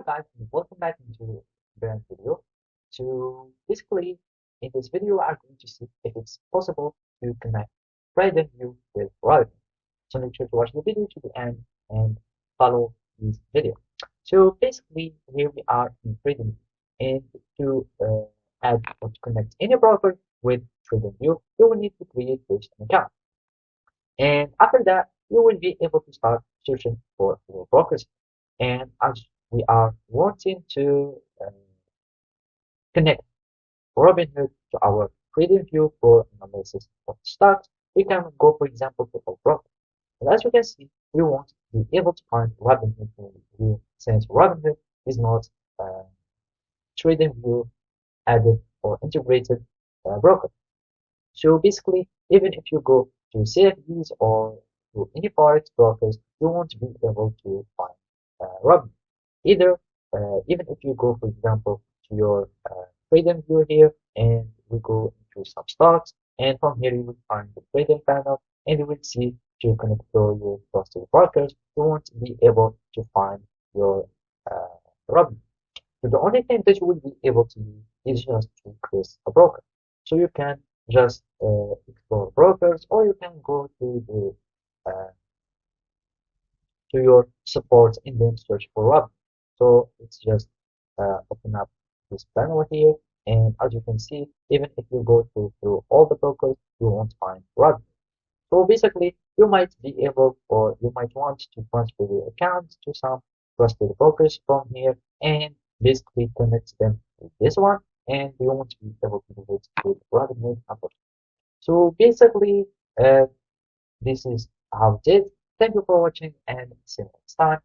guys, and welcome back into the video. So basically, in this video, we are going to see if it's possible to connect Tradingview with Robinhood. So make sure to watch the video to the end and follow this video. So basically, here we are in Tradingview, and to add or to connect any broker with Tradingview, you will need to create first an account. And after that, you will be able to start searching for your brokers. And as we are wanting to connect Robinhood to our Tradingview for analysis of stocks, we can go, for example, to our broker. And as you can see, we want to be able to find Robinhood since Robinhood is not uh, Tradingview added or integrated broker. So basically, even if you go to CFDs or to any forex brokers, you won't be able to find Robinhood. Even if you go, for example, to your trading view here, and we go into some stocks, and from here you will find the trading panel, and you will see to connect to your trusted brokers, you won't be able to find your Robinhood. So the only thing that you will be able to do is just to create a broker. So you can just explore brokers, or you can go to the to your support and then search for Robin. So it's just open up this panel here, and as you can see, even if you go through all the brokers, you won't find Robin. So basically, you might be able, or you might want to transfer your account to some trusted brokers from here, and basically connect them with this one, and you won't be able to do it with Robinhood. So basically, uh, this is how it is. Thank you for watching, and see you next time.